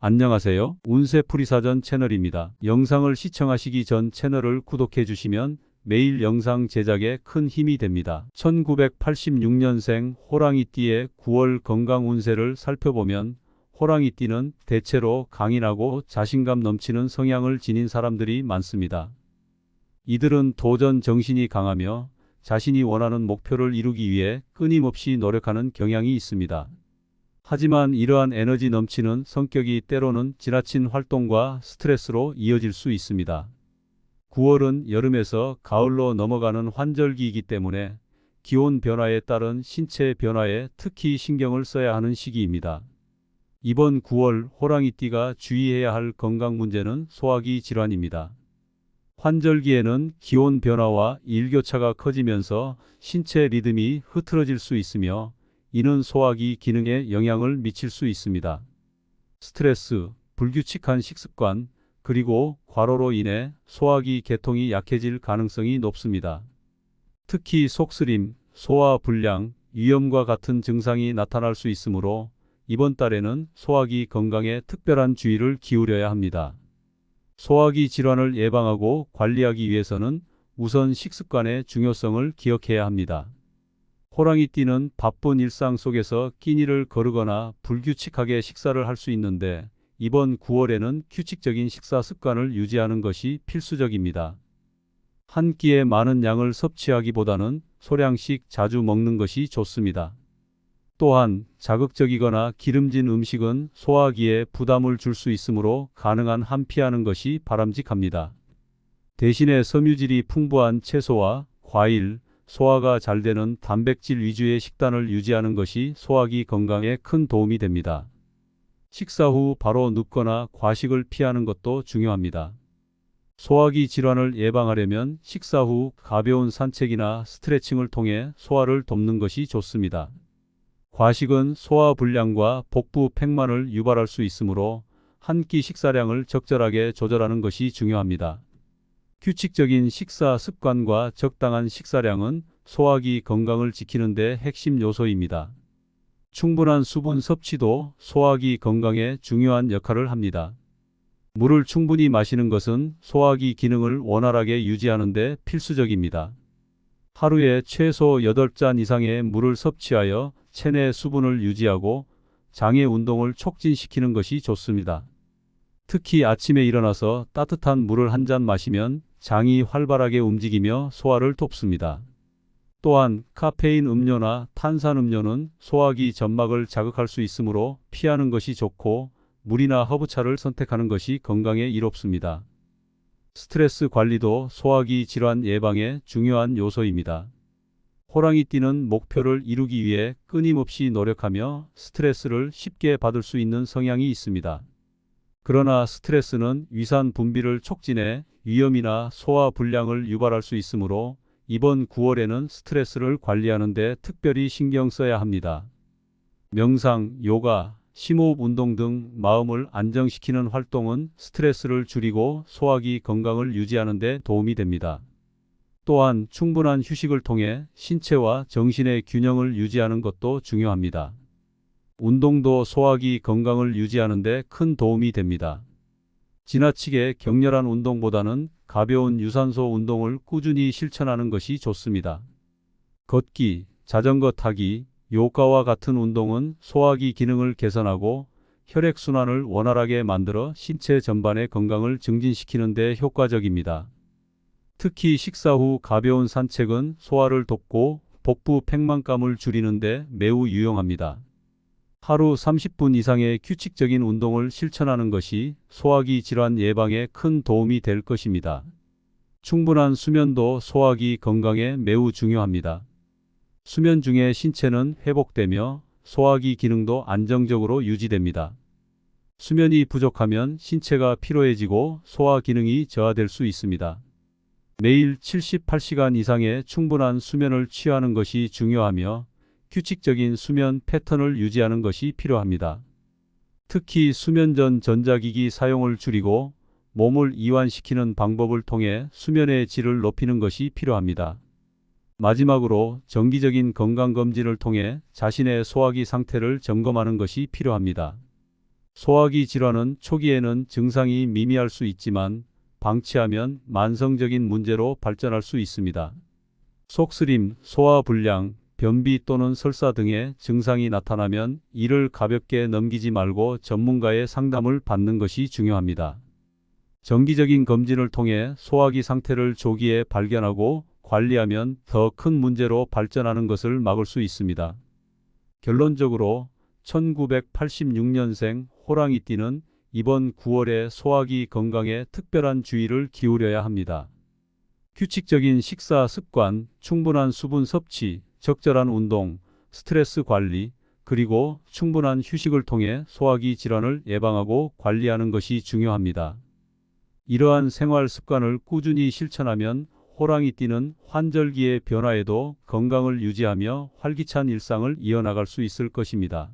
안녕하세요. 운세풀이사전 채널입니다. 영상을 시청하시기 전 채널을 구독해 주시면 매일 영상 제작에 큰 힘이 됩니다. 1986년생 호랑이띠의 9월 건강 운세를 살펴보면 호랑이띠는 대체로 강인하고 자신감 넘치는 성향을 지닌 사람들이 많습니다. 이들은 도전 정신이 강하며 자신이 원하는 목표를 이루기 위해 끊임없이 노력하는 경향이 있습니다. 하지만 이러한 에너지 넘치는 성격이 때로는 지나친 활동과 스트레스로 이어질 수 있습니다. 9월은 여름에서 가을로 넘어가는 환절기이기 때문에 기온 변화에 따른 신체 변화에 특히 신경을 써야 하는 시기입니다. 이번 9월 호랑이띠가 주의해야 할 건강 문제는 소화기 질환입니다. 환절기에는 기온 변화와 일교차가 커지면서 신체 리듬이 흐트러질 수 있으며 이는 소화기 기능에 영향을 미칠 수 있습니다. 스트레스, 불규칙한 식습관, 그리고 과로로 인해 소화기 계통이 약해질 가능성이 높습니다. 특히 속쓰림, 소화 불량, 위염과 같은 증상이 나타날 수 있으므로 이번 달에는 소화기 건강에 특별한 주의를 기울여야 합니다. 소화기 질환을 예방하고 관리하기 위해서는 우선 식습관의 중요성을 기억해야 합니다. 호랑이띠는 바쁜 일상 속에서 끼니를 거르거나 불규칙하게 식사를 할 수 있는데 이번 9월에는 규칙적인 식사 습관을 유지하는 것이 필수적입니다. 한 끼에 많은 양을 섭취하기보다는 소량씩 자주 먹는 것이 좋습니다. 또한 자극적이거나 기름진 음식은 소화기에 부담을 줄 수 있으므로 가능한 한 피하는 것이 바람직합니다. 대신에 섬유질이 풍부한 채소와 과일, 소화가 잘 되는 단백질 위주의 식단을 유지하는 것이 소화기 건강에 큰 도움이 됩니다. 식사 후 바로 눕거나 과식을 피하는 것도 중요합니다. 소화기 질환을 예방하려면 식사 후 가벼운 산책이나 스트레칭을 통해 소화를 돕는 것이 좋습니다. 과식은 소화 불량과 복부 팽만을 유발할 수 있으므로 한 끼 식사량을 적절하게 조절하는 것이 중요합니다. 규칙적인 식사 습관과 적당한 식사량은 소화기 건강을 지키는 데 핵심 요소입니다. 충분한 수분 섭취도 소화기 건강에 중요한 역할을 합니다. 물을 충분히 마시는 것은 소화기 기능을 원활하게 유지하는 데 필수적입니다. 하루에 최소 8잔 이상의 물을 섭취하여 체내 수분을 유지하고 장의 운동을 촉진시키는 것이 좋습니다. 특히 아침에 일어나서 따뜻한 물을 한 잔 마시면 장이 활발하게 움직이며 소화를 돕습니다. 또한 카페인 음료나 탄산 음료는 소화기 점막을 자극할 수 있으므로 피하는 것이 좋고 물이나 허브차를 선택하는 것이 건강에 이롭습니다. 스트레스 관리도 소화기 질환 예방에 중요한 요소입니다. 호랑이띠는 목표를 이루기 위해 끊임없이 노력하며 스트레스를 쉽게 받을 수 있는 성향이 있습니다. 그러나 스트레스는 위산 분비를 촉진해 위염이나 소화 불량을 유발할 수 있으므로 이번 9월에는 스트레스를 관리하는 데 특별히 신경 써야 합니다. 명상, 요가, 심호흡 운동 등 마음을 안정시키는 활동은 스트레스를 줄이고 소화기 건강을 유지하는 데 도움이 됩니다. 또한 충분한 휴식을 통해 신체와 정신의 균형을 유지하는 것도 중요합니다. 운동도 소화기 건강을 유지하는 데 큰 도움이 됩니다. 지나치게 격렬한 운동보다는 가벼운 유산소 운동을 꾸준히 실천하는 것이 좋습니다. 걷기, 자전거 타기, 요가와 같은 운동은 소화기 기능을 개선하고 혈액순환을 원활하게 만들어 신체 전반의 건강을 증진시키는 데 효과적입니다. 특히 식사 후 가벼운 산책은 소화를 돕고 복부 팽만감을 줄이는 데 매우 유용합니다. 하루 30분 이상의 규칙적인 운동을 실천하는 것이 소화기 질환 예방에 큰 도움이 될 것입니다. 충분한 수면도 소화기 건강에 매우 중요합니다. 수면 중에 신체는 회복되며 소화기 기능도 안정적으로 유지됩니다. 수면이 부족하면 신체가 피로해지고 소화 기능이 저하될 수 있습니다. 매일 78시간 이상의 충분한 수면을 취하는 것이 중요하며 규칙적인 수면 패턴을 유지하는 것이 필요합니다. 특히 수면 전 전자기기 사용을 줄이고 몸을 이완시키는 방법을 통해 수면의 질을 높이는 것이 필요합니다. 마지막으로 정기적인 건강검진을 통해 자신의 소화기 상태를 점검하는 것이 필요합니다. 소화기 질환은 초기에는 증상이 미미할 수 있지만 방치하면 만성적인 문제로 발전할 수 있습니다. 속쓰림, 소화불량, 변비 또는 설사 등의 증상이 나타나면 이를 가볍게 넘기지 말고 전문가의 상담을 받는 것이 중요합니다. 정기적인 검진을 통해 소화기 상태를 조기에 발견하고 관리하면 더 큰 문제로 발전하는 것을 막을 수 있습니다. 결론적으로 1986년생 호랑이띠는 이번 9월에 소화기 건강에 특별한 주의를 기울여야 합니다. 규칙적인 식사 습관, 충분한 수분 섭취, 적절한 운동, 스트레스 관리, 그리고 충분한 휴식을 통해 소화기 질환을 예방하고 관리하는 것이 중요합니다. 이러한 생활 습관을 꾸준히 실천하면 호랑이띠는 환절기의 변화에도 건강을 유지하며 활기찬 일상을 이어나갈 수 있을 것입니다.